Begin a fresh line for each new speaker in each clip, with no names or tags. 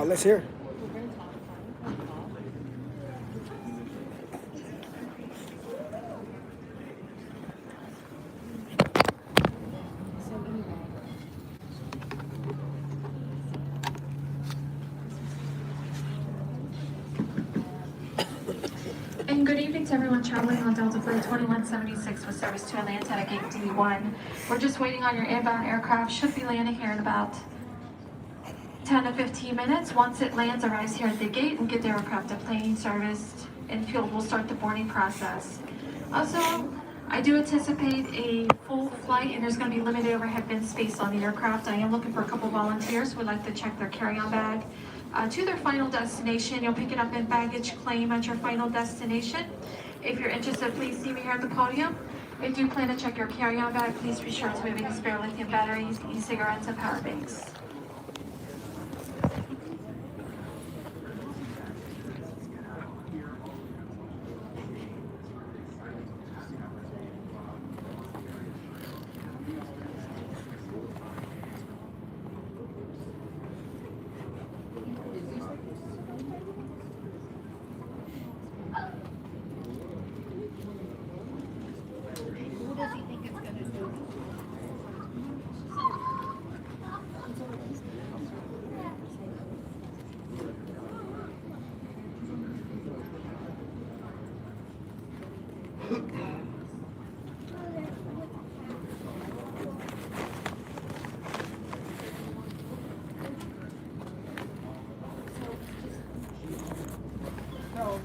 Let's hear.
And good evening to everyone traveling on Delta Flight 2176 with service to Atlanta at Gate D1. We're just waiting on your inbound aircraft. Should be landing here in about 10 to 15 minutes. Once it lands, arrives here at the gate, and get the aircraft to plane serviced and fueled. We'll start the boarding process. Also, I do anticipate a full flight, and there's going to be limited overhead bin space on the aircraft. I am looking for a couple volunteers who would like to check their carry-on bag to their final destination. You'll pick it up in baggage claim at your final destination. If you're interested, please see me here at the podium. If you plan to check your carry-on bag, please be sure to have any spare lithium batteries, e-cigarettes, and power banks.
Yo.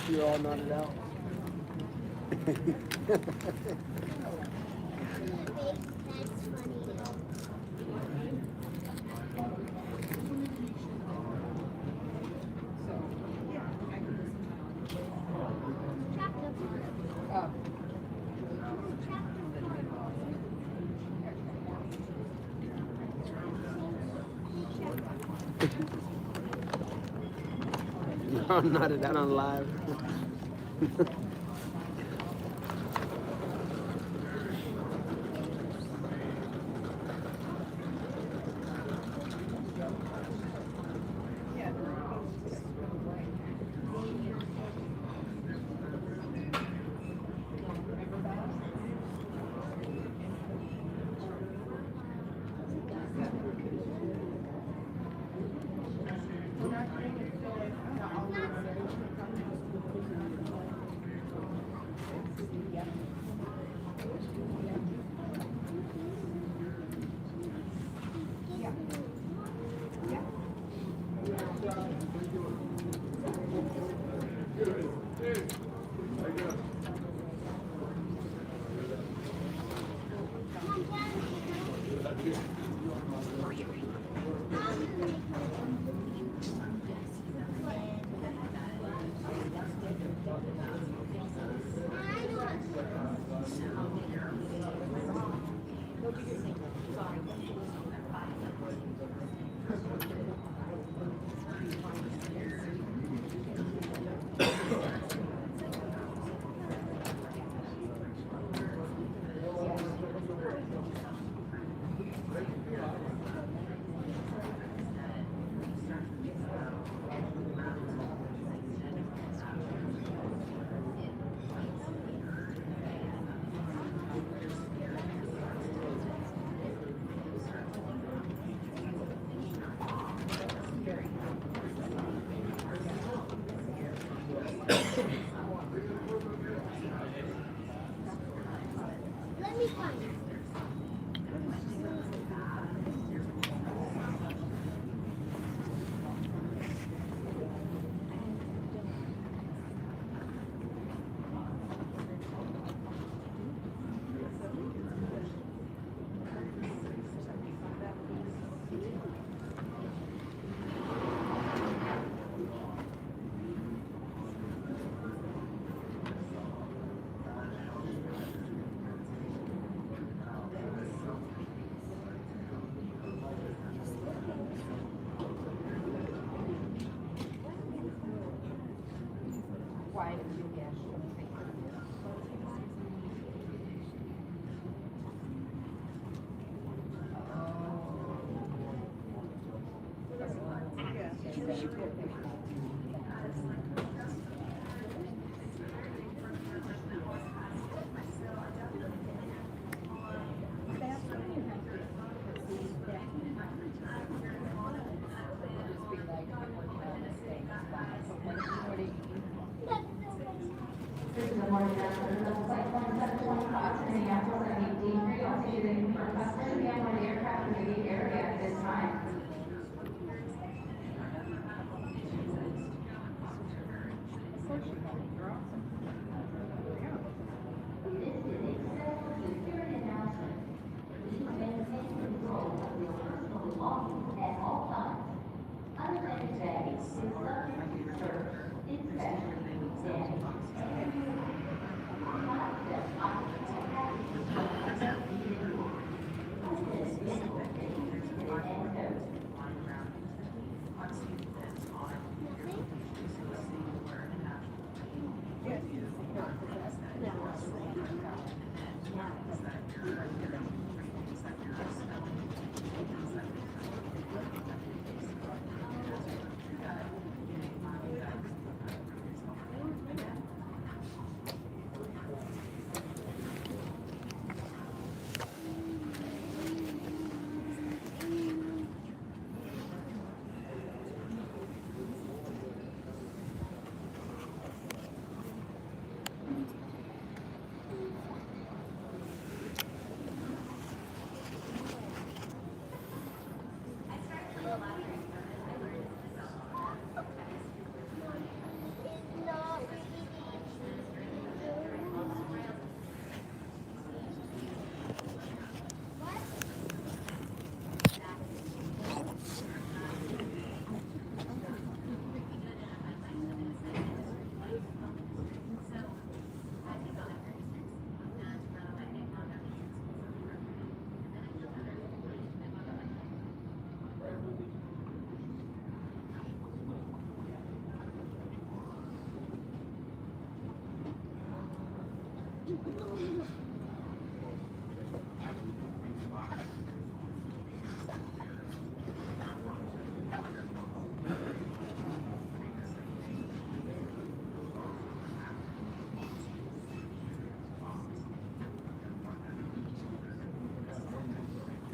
You're all nodded out. You're all nodded out on live.
Let me find it.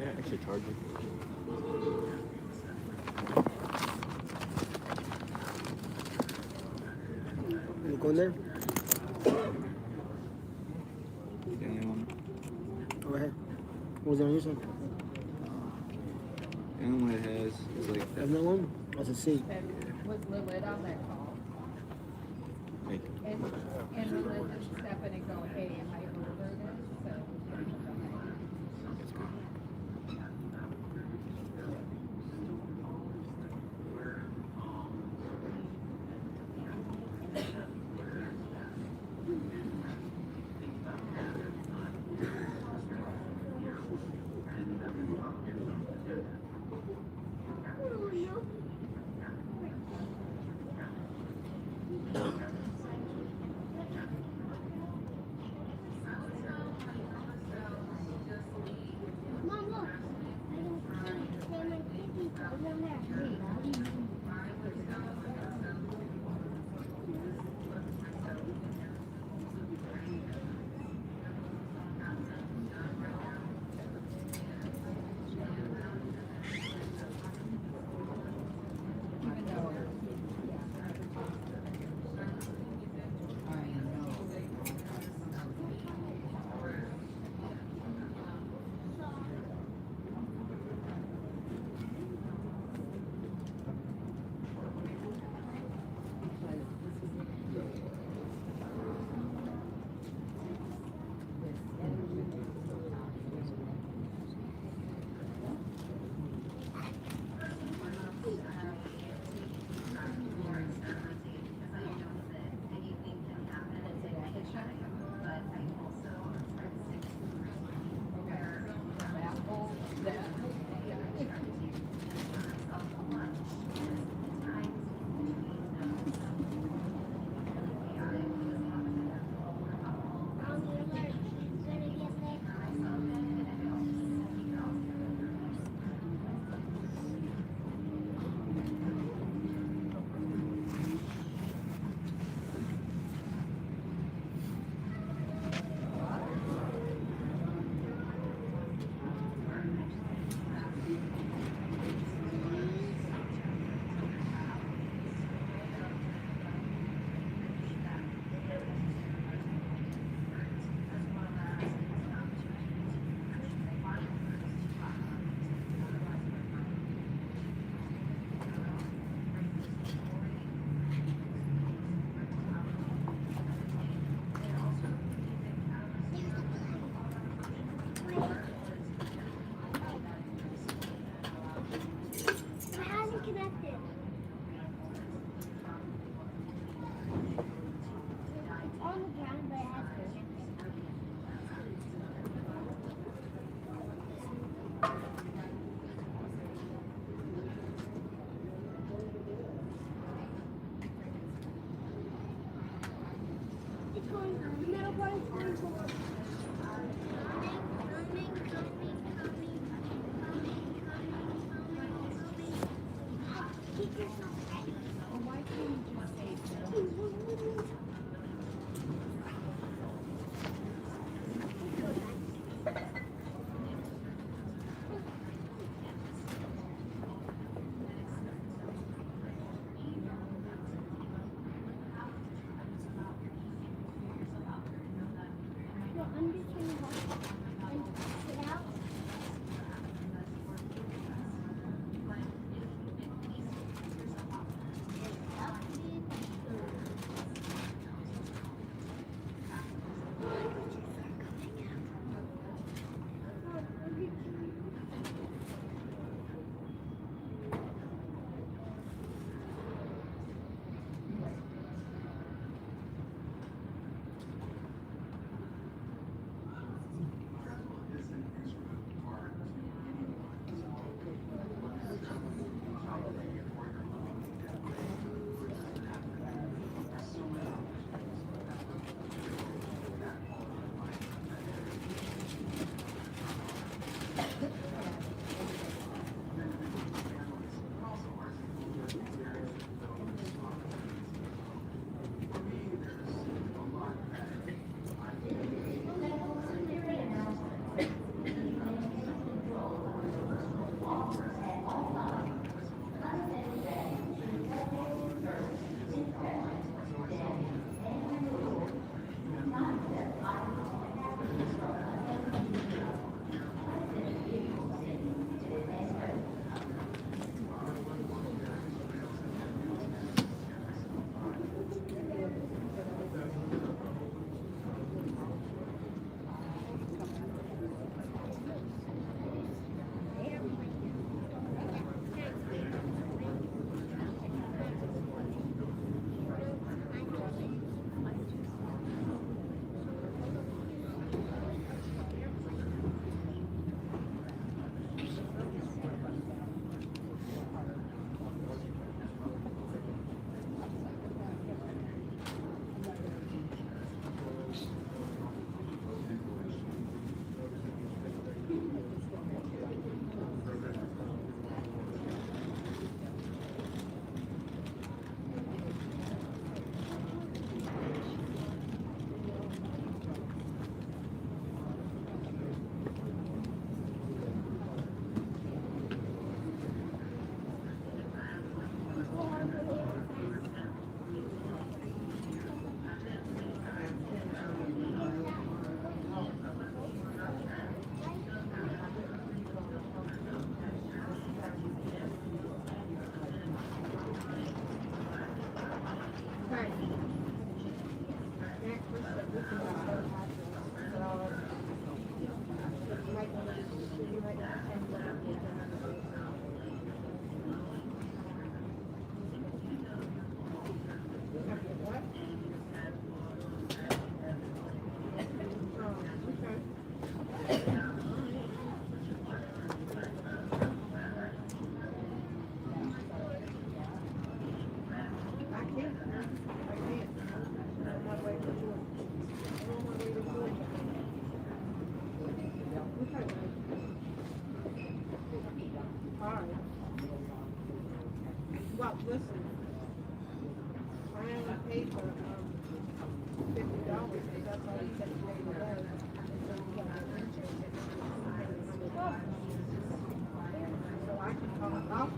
Yeah, extra charger.
You go in there?
The only one.
Go ahead. What was it on your side?
The only one it has is like
There's no one? That's a C.
Was Lilith on that call?
like
And Lilith and Stephanie go, hey, am I over this? So,
that's good.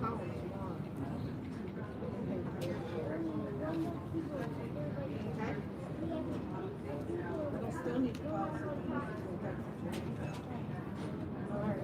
call them tomorrow. Okay? But I still need to call some. All right.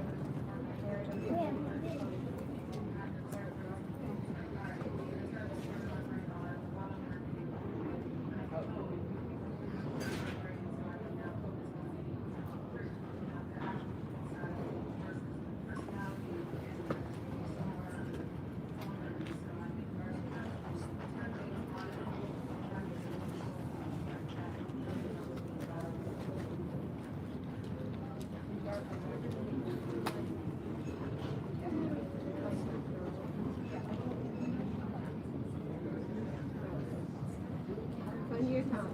Plenty of time.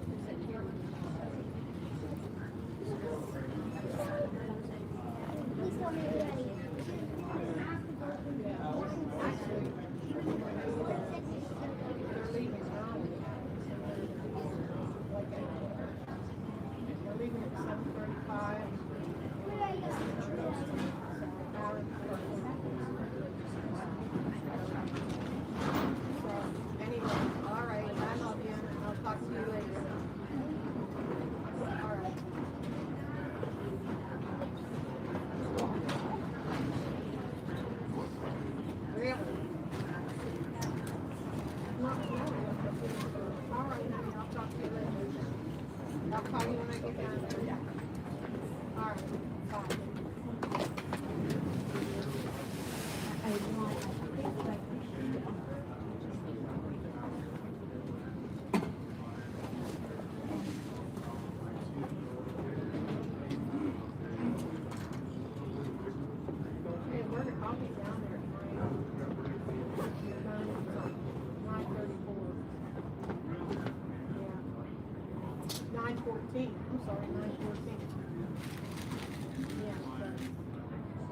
Please tell me you're ready.
Actually, they're leaving early. They're leaving at 7:35.
Where are you?
So, anyway, all right, I love you, and I'll talk to you later. All right. Really? Not really. All right, honey, I'll talk to you later. I'll call you when I get down there. All right, bye. Hey, we're gonna call me down there tomorrow. 9:34. Yeah. 9:14. I'm sorry, 9:14. Yeah,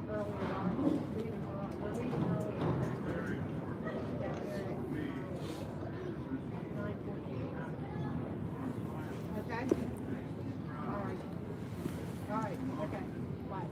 so earlier on, we're leaving early. Down there at 9:14. Okay? All right. All right, okay, bye.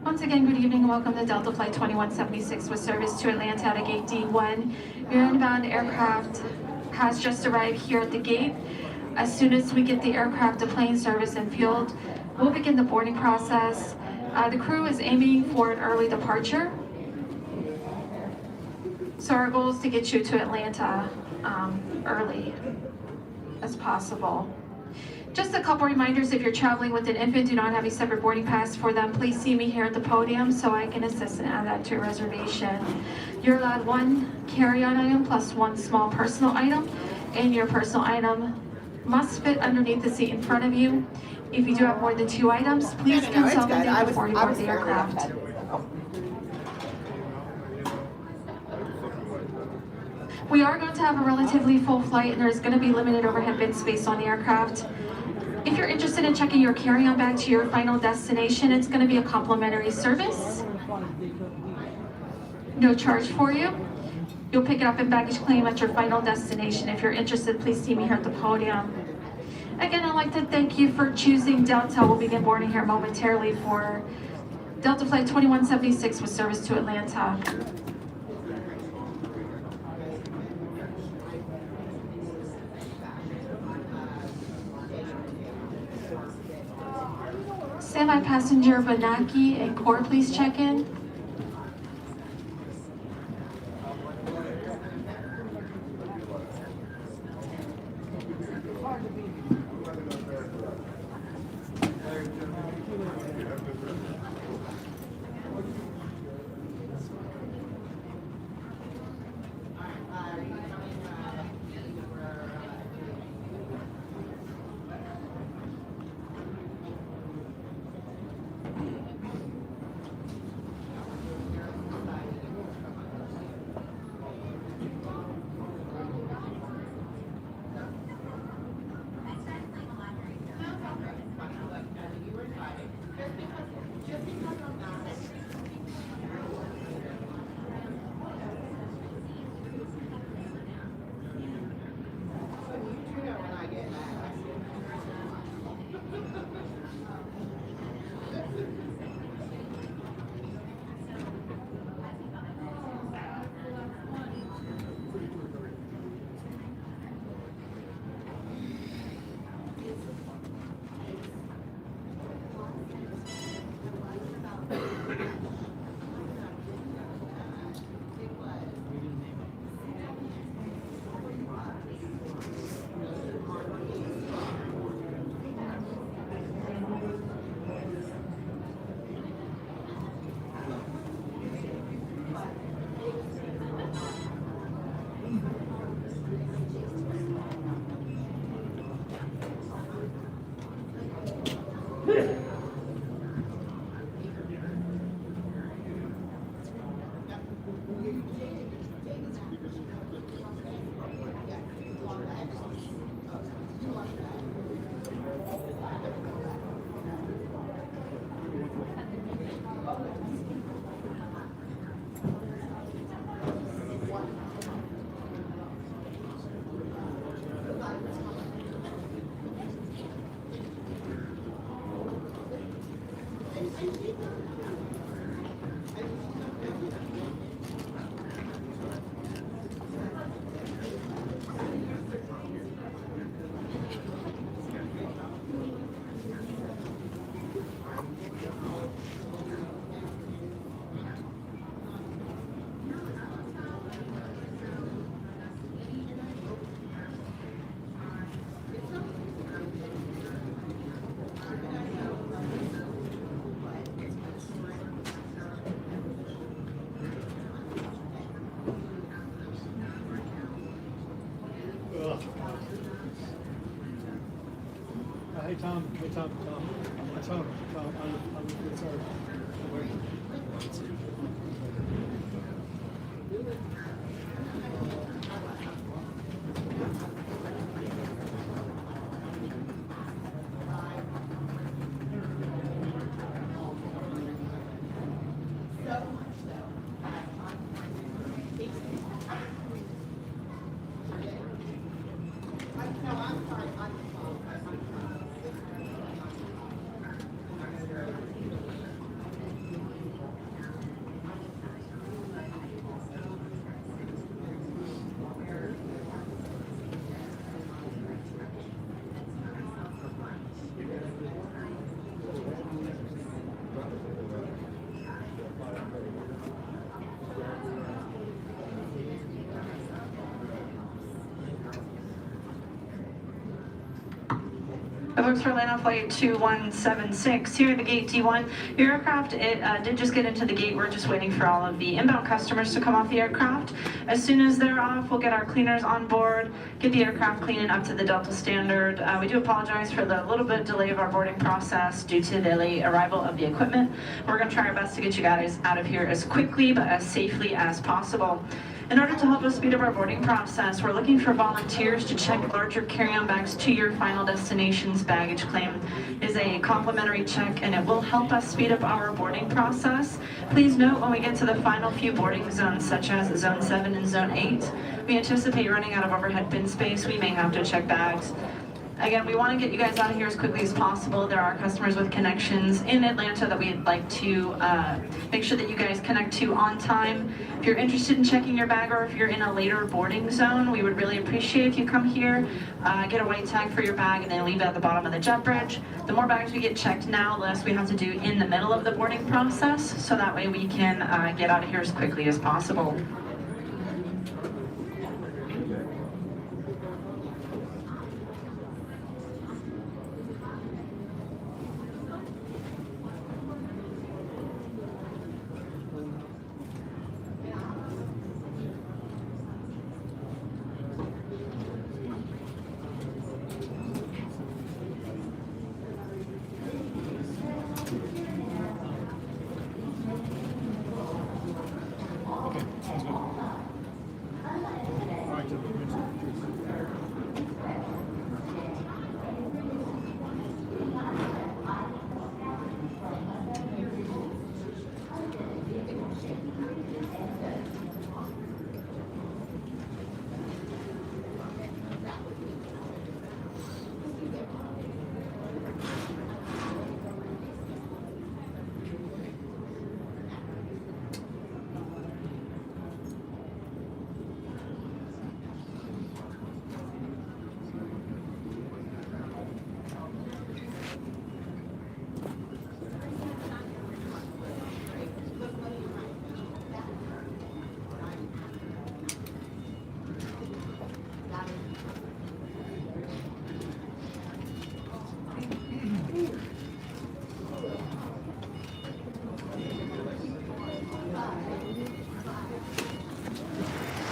Once again, good evening and welcome to Delta Flight 2176 with service to Atlanta at gate D1. Your inbound aircraft has just arrived here at the gate. As soon as we get the aircraft to plane service and fueled, we'll begin the boarding process. The crew is aiming for an early departure. So our goal is to get you to Atlanta early as possible. Just a couple reminders, if you're traveling with an infant, do not have a separate boarding pass for them. Please see me here at the podium so I can assist and add that to your reservation. You're allowed one carry-on item plus one small personal item, and your personal item must fit underneath the seat in front of you. If you do have more than 2 items, please consult with them before you board the aircraft. We are going to have a relatively full flight, and there's going to be limited overhead bin space on the aircraft. If you're interested in checking your carry-on bag to your final destination, it's going to be a complimentary service. No charge for you. You'll pick it up in baggage claim at your final destination. If you're interested, please see me here at the podium. Again, I'd like to thank you for choosing Delta. We'll begin boarding here momentarily for Delta Flight 2176 with service to Atlanta. Standby passenger Banaki and Core, please check in.
Hey Tom, Tom, I'm good, sorry.
folks for Atlanta Flight 2176 here at the gate D1. Your aircraft did just get into the gate. We're just waiting for all of the inbound customers to come off the aircraft. As soon as they're off, we'll get our cleaners on board, get the aircraft cleaning up to the Delta standard. We do apologize for the little bit delay of our boarding process due to the late arrival of the equipment. We're going to try our best to get you guys out of here as quickly but as safely as possible. In order to help us speed up our boarding process, we're looking for volunteers to check larger carry-on bags to your final destination's baggage claim. It is a complimentary check and it will help us speed up our boarding process. Please note when we get to the final few boarding zones, such as Zone 7 and Zone 8, we anticipate running out of overhead bin space. We may have to check bags. Again, we want to get you guys out of here as quickly as possible. There are customers with connections in Atlanta that we'd like to make sure that you guys connect to on time. If you're interested in checking your bag or if you're in a later boarding zone, we would really appreciate if you come here, get a white tag for your bag, and then leave it at the bottom of the jet bridge. The more bags we get checked now, the less we have to do in the middle of the boarding process, so that way we can get out of here as quickly as possible.
Okay, sounds good. All right,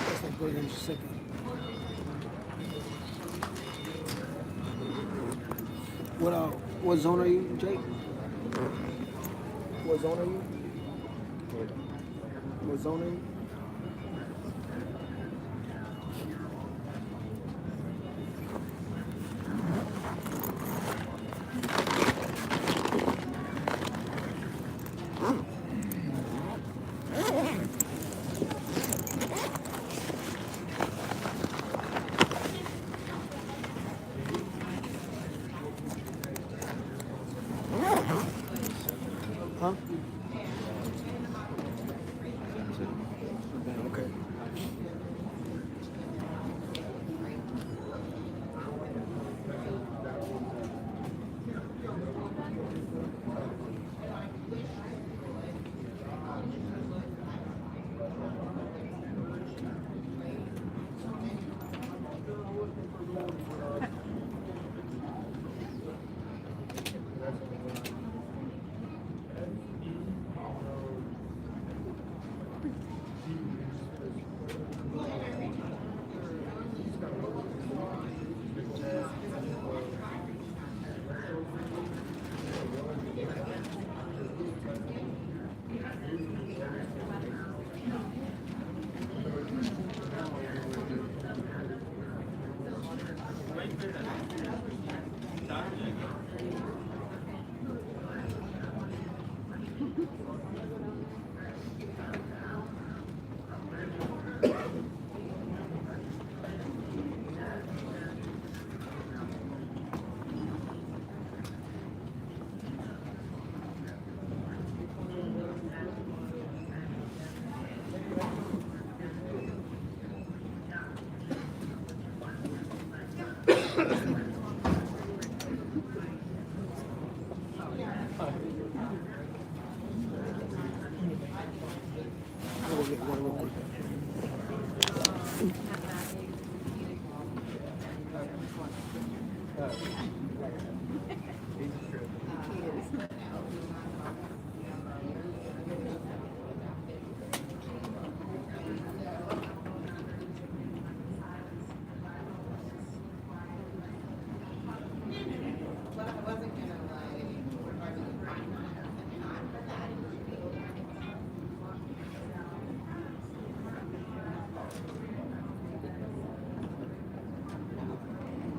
That's like going in just a second. What zone are you, Jake? What zone are you? What zone are you? Huh?
Zone 7.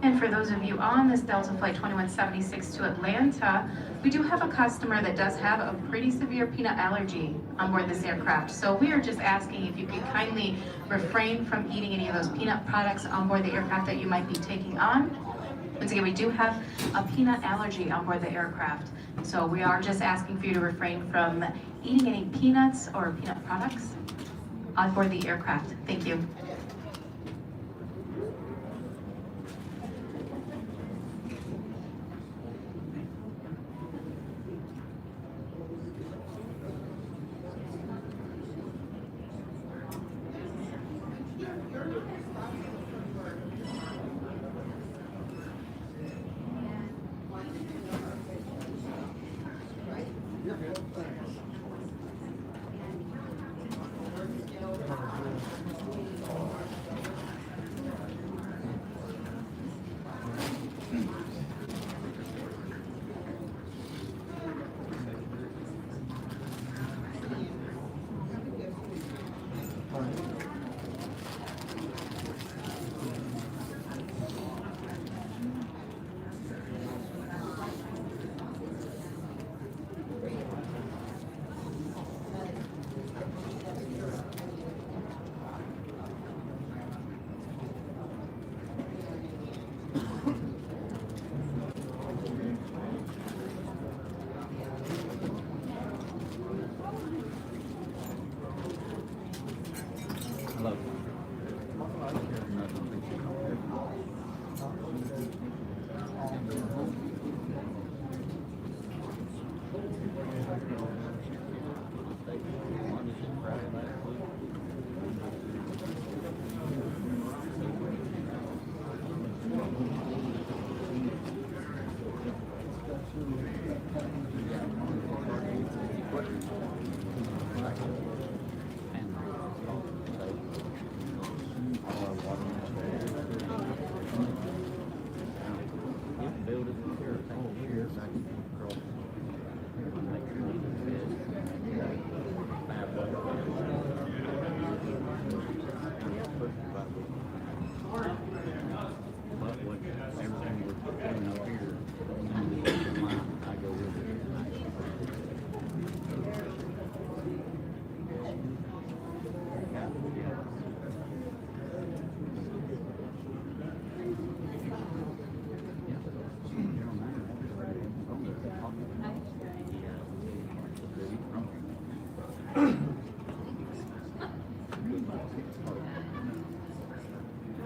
And for those of you on this Delta Flight 2176 to Atlanta, we do have a customer that does have a pretty severe peanut allergy on board this aircraft. So we are just asking if you could kindly refrain from eating any of those peanut products on board the aircraft that you might be taking on. Once again, we do have a peanut allergy on board the aircraft. So we are just asking for you to refrain from eating any peanuts or peanut products on board the aircraft. Thank you.
Hello.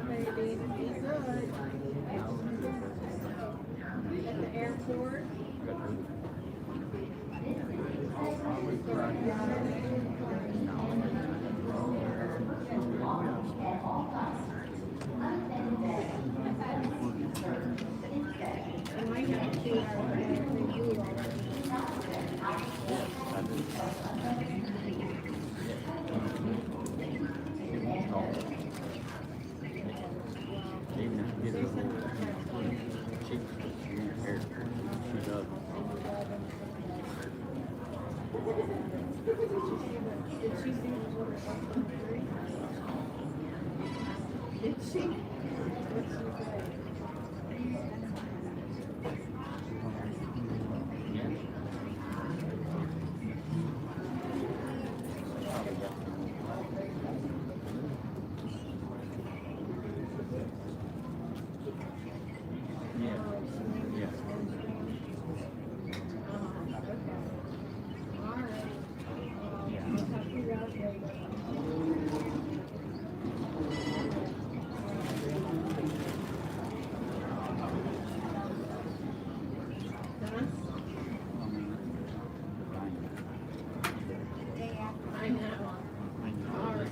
Maybe be good. At the airport. I might have to when you
Even if you get a little cheap, hair, she does.
Did she see Did she? What'd she say? I know. All right.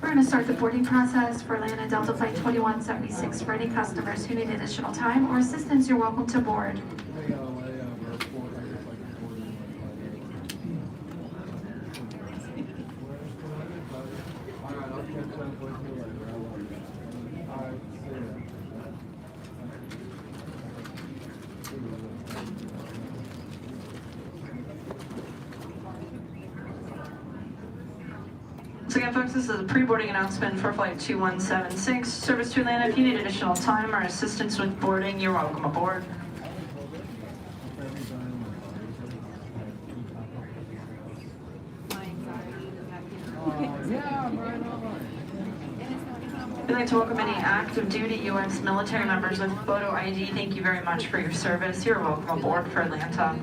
We're going to start the boarding process for Atlanta Delta Flight 2176. For any customers who need additional time or assistance, you're welcome to board. So again, folks, this is a pre-boarding announcement for Flight 2176. Service to Atlanta. If you need additional time or assistance with boarding, you're welcome aboard. We'd like to welcome any active duty U.S. military members with photo ID. Thank you very much for your service. You're welcome aboard for Atlanta.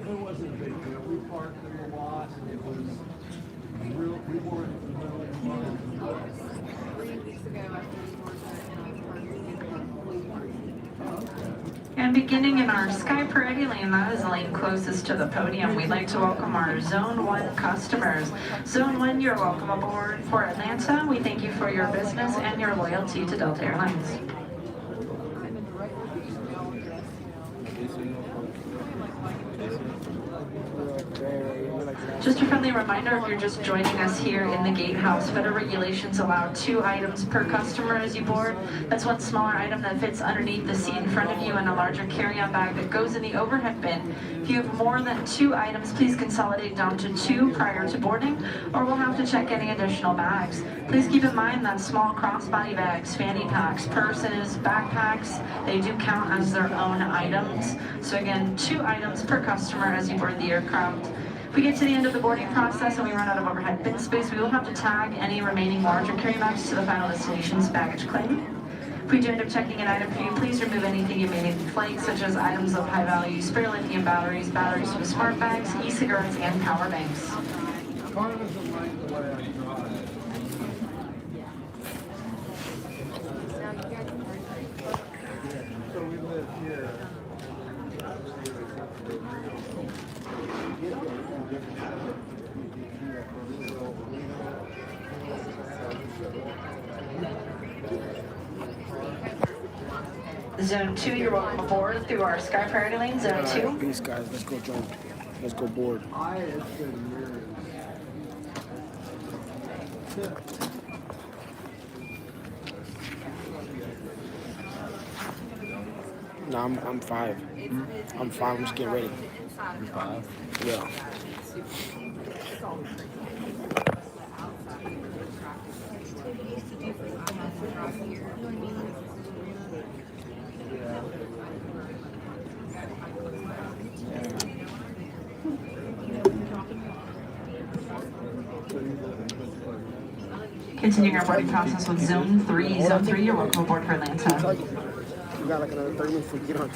It wasn't a big deal. We parked there a lot, and it was real. We weren't really involved.
3 weeks ago, after we parked,
And beginning in our Sky Parade lane, that is the lane closest to the podium, we'd like to welcome our Zone 1 customers. Zone 1, you're welcome aboard for Atlanta. We thank you for your business and your loyalty to Delta Airlines.
I'm in the right location, we all dress,
Just a friendly reminder, if you're just joining us here in the gatehouse, federal regulations allow 2 items per customer as you board. That's one smaller item that fits underneath the seat in front of you and a larger carry-on bag that goes in the overhead bin. If you have more than 2 items, please consolidate down to 2 prior to boarding, or we'll have to check any additional bags. Please keep in mind that small crossbody bags, fanny packs, purses, backpacks, they do count as their own items. So again, 2 items per customer as you board the aircraft. If we get to the end of the boarding process and we run out of overhead bin space, we will have to tag any remaining larger carry-bags to the final destination's baggage claim. If we do end up checking an item for you, please remove anything you may need in flight, such as items of high value, spare lithium batteries, batteries for smart bags, e-cigarettes, and power banks.
Car doesn't like the way I drive. So we live here.
Zone 2, you're welcome aboard through our Sky Priority Lane, Zone 2.
Peace, guys. Let's go jump. Let's go board.
It's been years.
No, I'm 5. I'm 5. I'm just getting ready.
You're 5.
Yeah.
Continuing our boarding process with Zone 3. Zone 3, you're welcome aboard for Atlanta.
You got like another 30 minutes to get on.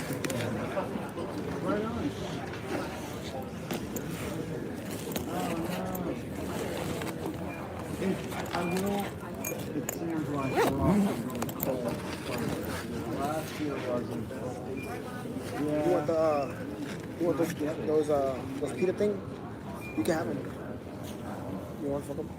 I will. It seems like we're often cold. Last year wasn't.
You want the you want those pita thing? You can have them. You want to fuck them?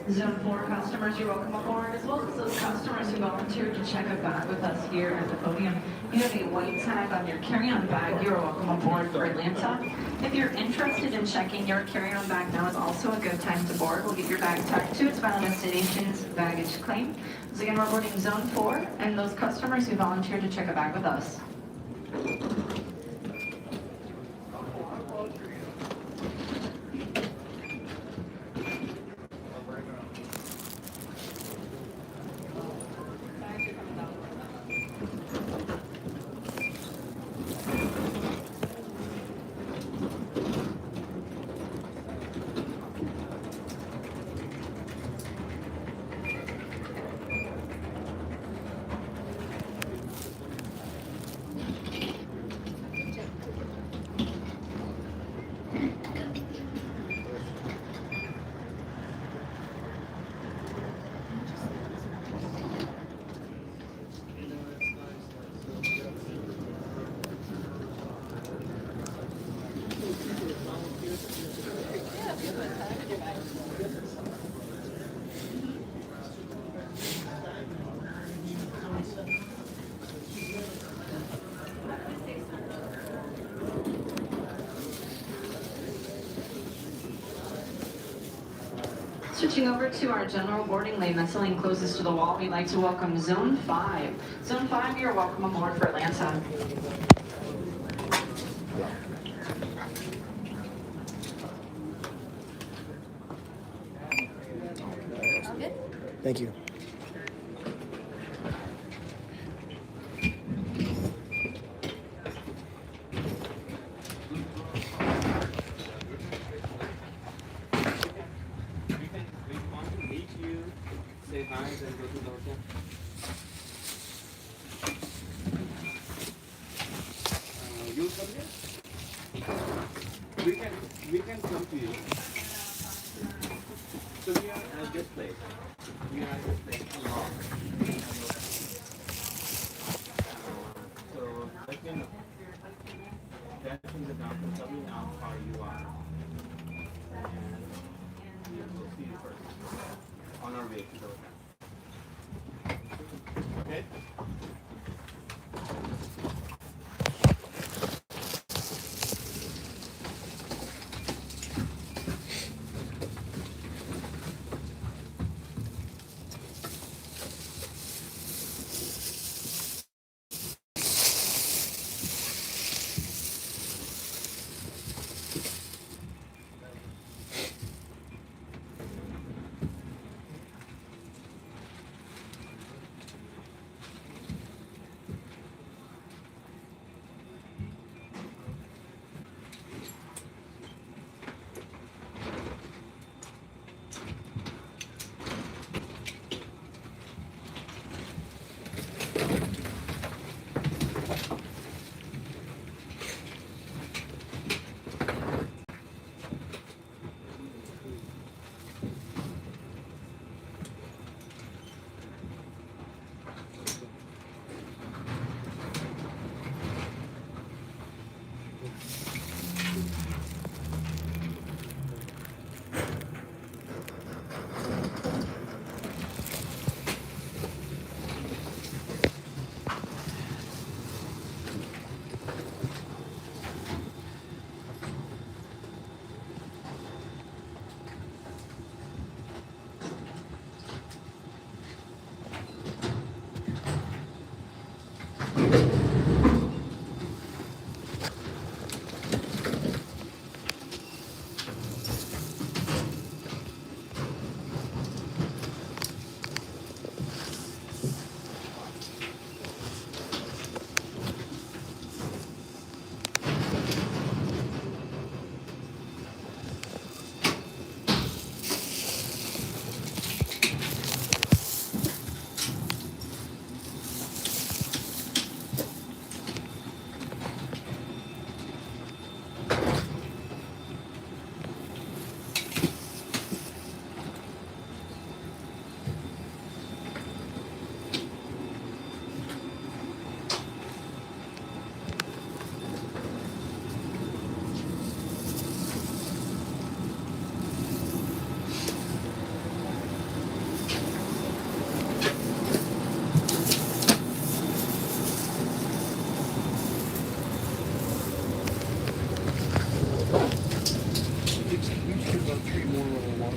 Zone 4 customers, you're welcome aboard, as well as those customers who volunteered to check a bag with us here at the podium. You have a white tag on your carry-on bag. You're welcome aboard for Atlanta. If you're interested in checking your carry-on bag, now is also a good time to board. We'll get your bag tagged to its final destination's baggage claim. So again, we're boarding Zone 4 and those customers who volunteered to check a bag with us. Switching over to our general boarding lane, that's the lane closest to the wall, we'd like to welcome Zone 5. Zone 5, you're welcome aboard for Atlanta.
Thank you.
We want to meet you, say hi, then go to the hotel. You'll come here? We can come to you. So we are at this place. We are at this place. So let me know. That's in the downtown. Tell me how far you are. And we will see you first on our way to the hotel. Okay?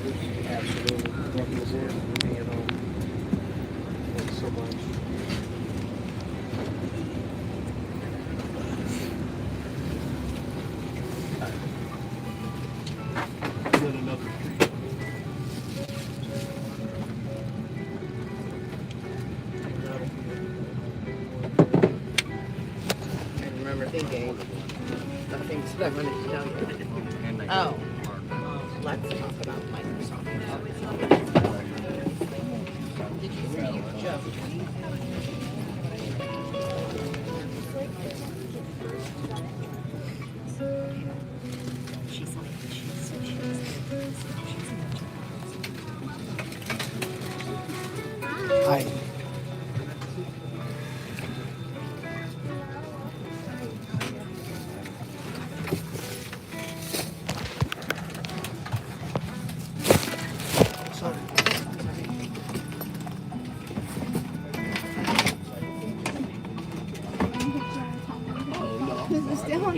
Absolutely. Welcome aboard. Being at home. Thank you so much.
And then another treat.
I remember thinking the things that I wanted to tell you. Oh, let's talk about Microsoft. Did you see Joe tweet? She's like,
Hi. Sorry.
This is still on.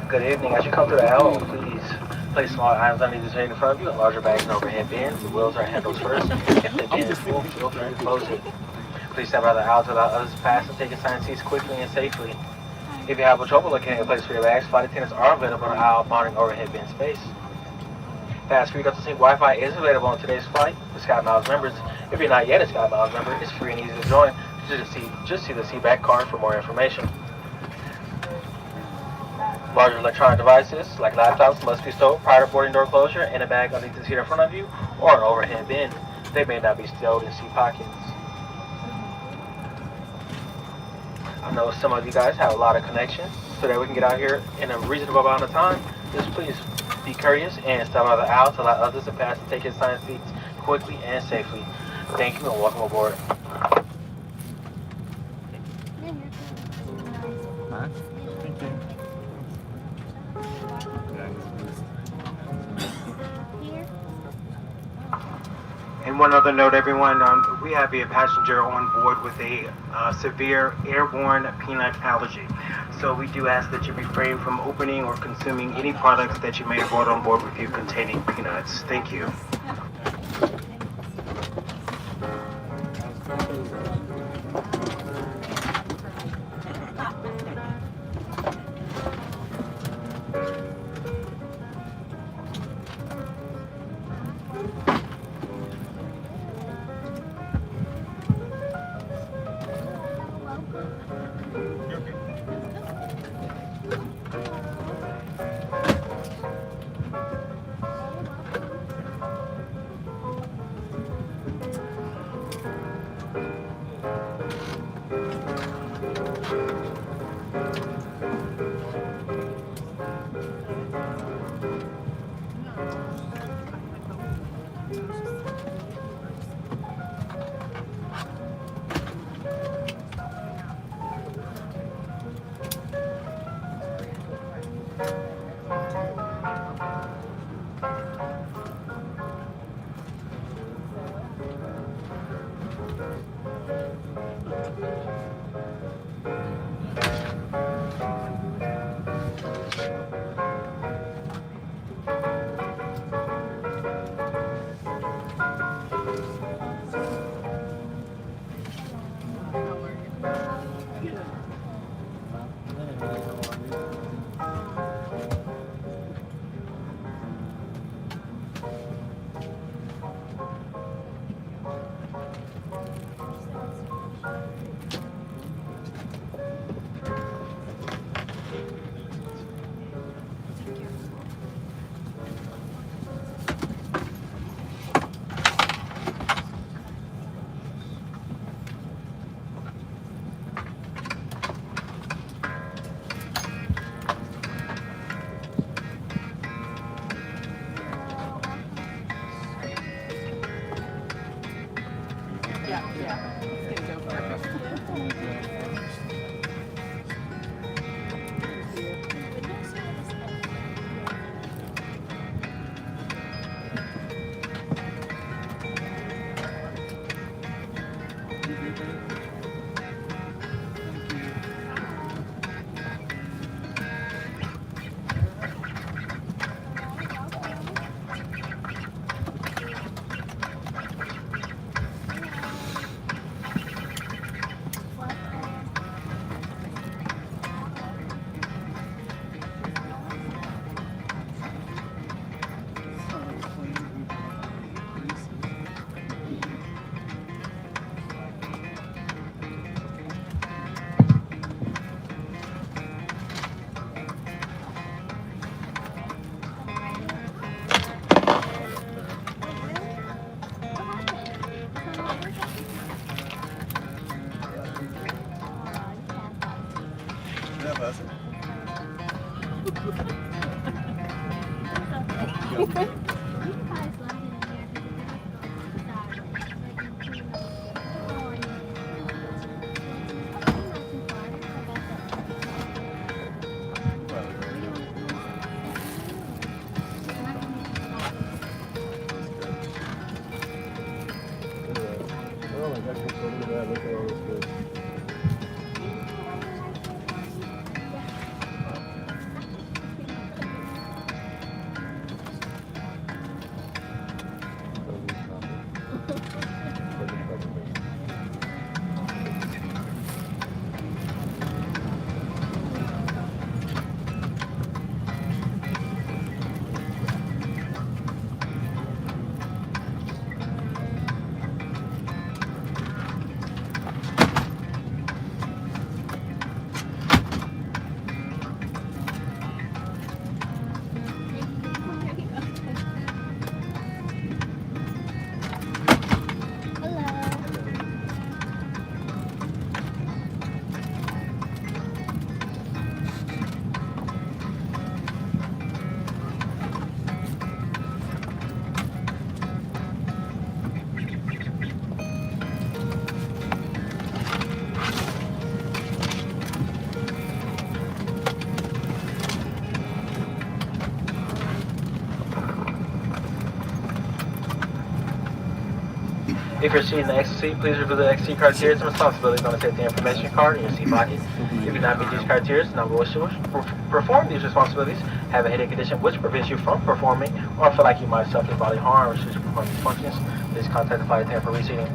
Good evening. As you come to the L, please Place small items underneath the tray in front of you and larger bags and overhead bins. The wheels are handles first. If the bin is full, feel free to close it. Please step out of the aisle to allow others to pass and take assigned seats quickly and safely. If you have trouble locating a place for your bags, flight attendants are available in the aisle monitoring overhead bin space. Fast Free Delta Sync Wi-Fi is available on today's flight for SkyMiles members. If you're not yet a SkyMiles member, it's free and easy to join. Just see the seatback card for more information. Larger electronic devices, like laptops, must be stowed prior to boarding door closure in a bag underneath the seat in front of you or an overhead bin. They may not be stowed in seat pockets. I know some of you guys have a lot of connections, so that we can get out here in a reasonable amount of time. Just please be courteous and step out of the aisle to allow others to pass and take assigned seats quickly and safely. Thank you and welcome aboard.
Huh? Thank you.
And one other note, everyone, we have a passenger on board with a severe airborne peanut allergy. So we do ask that you refrain from opening or consuming any products that you may have brought on board with you containing peanuts. Thank you.
If you're seated in the exit seat, please review the exit seat criteria and responsibilities on the safety information card in your seat pocket. If you do not meet these criteria and not wish to perform these responsibilities, have a headache condition which prevents you from performing, or feel like you might suffer bodily harm or should you perform these functions, please contact the flight attendant for reseating.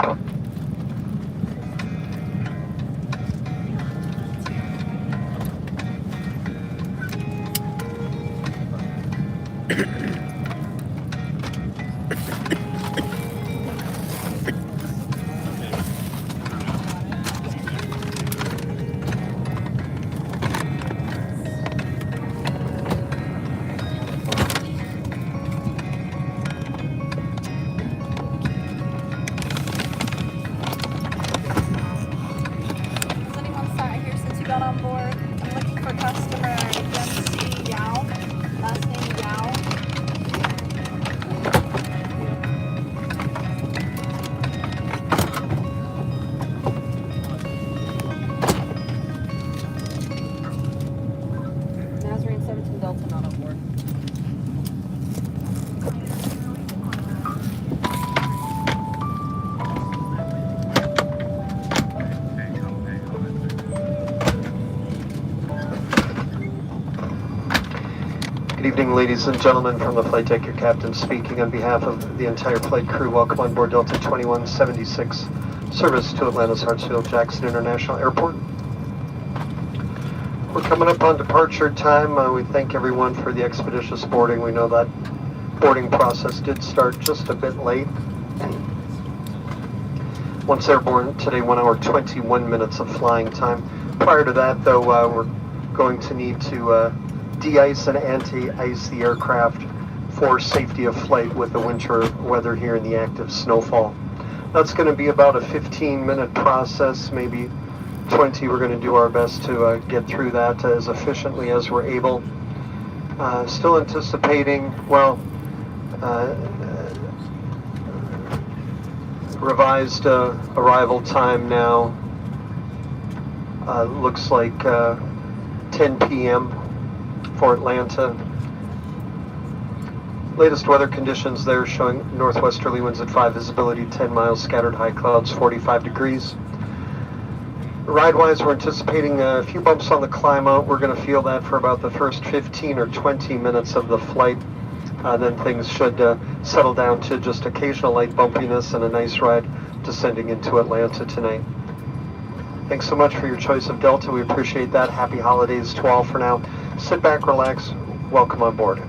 Has anyone sat here since you got on board? I'm looking for customer Dempsey Yao. Last name Yao. Nazarene 17 Delta not on board.
Good evening, ladies and gentlemen. From the flight deck, your captain speaking on behalf of the entire flight crew. Welcome on board Delta 2176, service to Atlanta's Hartsfield-Jackson International Airport. We're coming up on departure time. We thank everyone for the expeditious boarding. We know that boarding process did start just a bit late. Once airborne today, 1 hour 21 minutes of flying time. Prior to that, though, we're going to need to de-ice and anti-ice the aircraft for safety of flight with the winter weather here in the active snowfall. That's going to be about a 15-minute process, maybe 20. We're going to do our best to get through that as efficiently as we're able. Still anticipating, well, revised arrival time now. Looks like 10 p.m. for Atlanta. Latest weather conditions there showing northwesterly winds at 5, visibility 10 miles, scattered high clouds, 45 degrees. Ride-wise, we're anticipating a few bumps on the climb out. We're going to feel that for about the first 15 or 20 minutes of the flight. Then things should settle down to just occasional light bumpiness and a nice ride descending into Atlanta tonight. Thanks so much for your choice of Delta. We appreciate that. Happy holidays to all for now. Sit back, relax. Welcome on board.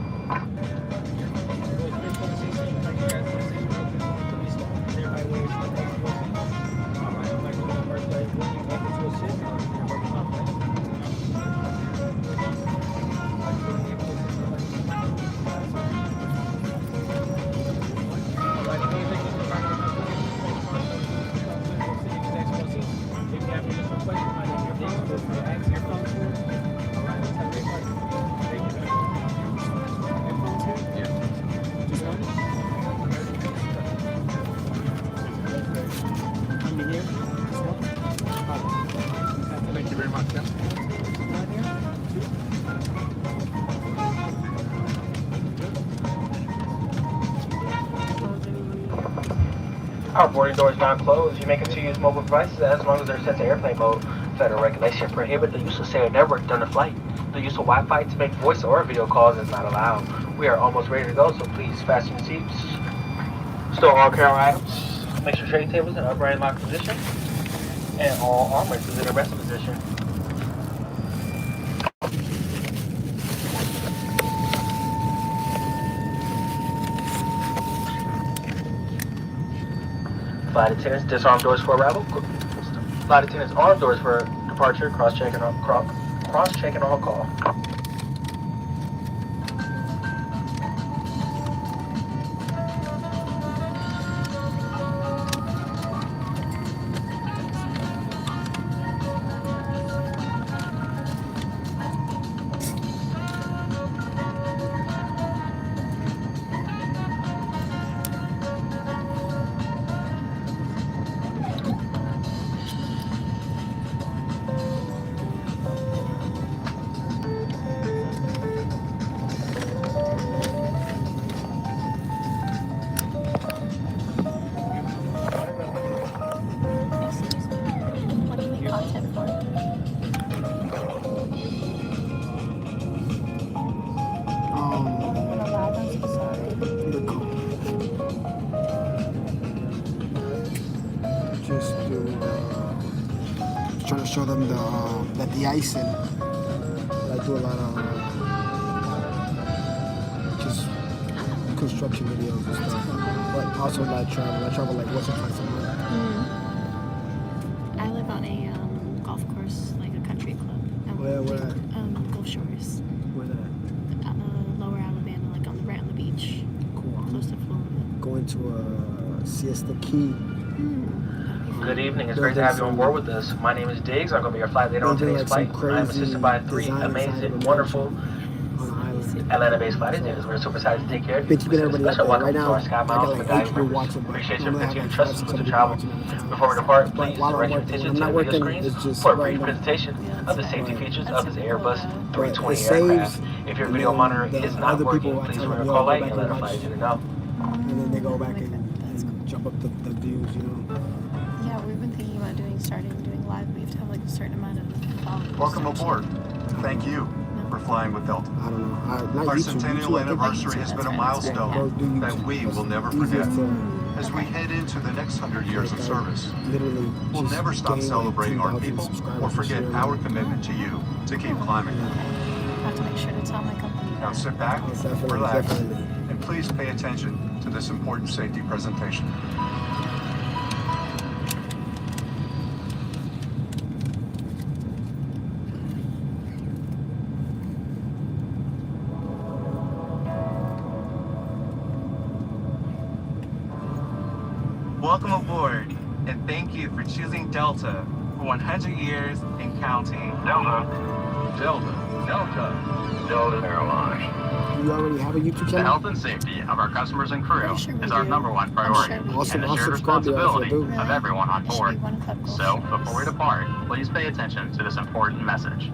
Thank you very much. Yeah.
Our boarding doors now closed. You may continue to use mobile devices as long as they're set to airplane mode. Federal regulation prohibits the use of cellular network during the flight. The use of Wi-Fi to make voice or video calls is not allowed. We are almost ready to go, so please fasten your seats. Store all carry items. Make sure tray tables in upright locked position. And all armrest is in a rest position. Flight attendants, disarm doors for arrival. Flight attendants, arm doors for departure. Cross-checking on call.
show them the de-icing. I do a lot of just construction videos and stuff. But also like travel. I travel like once or twice a month.
I live on a golf course, like a country club.
Where at?
Gulf Shores.
Where that?
Lower Alabama, like right on the beach.
Cool.
Close to Florida.
Going to Siesta Key.
Good evening. It's great to have you on board with us. My name is Diggs. I'm going to be your flight leader on today's flight. I am assisted by 3 amazing, wonderful Atlanta-based flight attendants. We're super excited to take care of you. Special welcome to our Sky Miles for Guiding purposes. Appreciate your continued trust with the travel. Before we depart, please direct your attention to the video screens for a brief presentation of the safety features of this Airbus 320 aircraft. If your video monitor is not working, please ring a call light and let our flight attendant know.
And then they go back and jump up the views, you know.
Yeah, we've been thinking about starting doing live. We have to have like a certain amount of followers.
Welcome aboard. Thank you for flying with Delta.
I don't know.
Our centennial anniversary has been a milestone that we will never forget. As we head into the next 100 years of service, we'll never stop celebrating our people or forget our commitment to you to keep climbing.
I have to make sure to tell my company.
Now sit back, relax, and please pay attention to this important safety presentation.
Welcome aboard, and thank you for choosing Delta for 100 years and counting. Delta Airlines.
You already have a YouTube
The
channel?
health and safety of our customers and crew is our #1 priority and the shared responsibility of everyone on board. So, before we depart, please pay attention to this important message.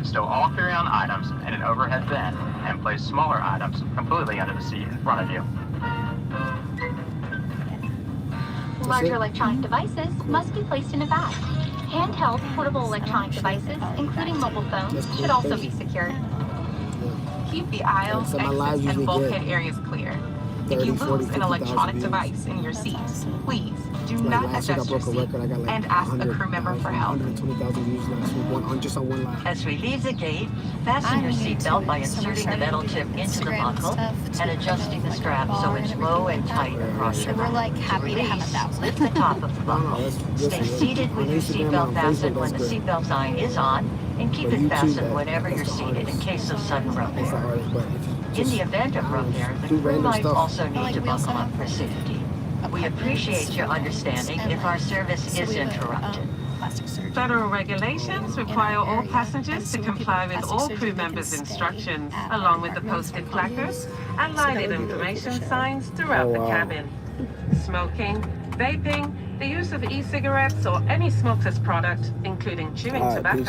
Stow all carry-on items in an overhead bin and place smaller items completely under the seat in front of you.
Larger electronic devices must be placed in a bag. Handheld portable electronic devices, including mobile phones, should also be secured.
Keep the aisles, exits, and bulkhead areas clear. If you lose an electronic device in your seat, please do not adjust your seat and ask a crew member for help.
120,000 views last week, just on one line.
As we leave the gate, fasten your seatbelt by inserting the metal tip into the buckle and adjusting the strap so it's low and tight across the back.
We're like happy to have 1,000.
Lift the top of the buckle. Stay seated with your seatbelt fastened when the seatbelt sign is on, and keep it fastened whenever you're seated in case of sudden rough air. In the event of rough air, the crew might also need to buckle up for safety. We appreciate your understanding if our service is interrupted.
Federal regulations require all passengers to comply with all crew members' instructions, along with the posted placards and lighted information signs throughout the cabin. Smoking, vaping, the use of e-cigarettes or any smokeless product, including chewing tobacco,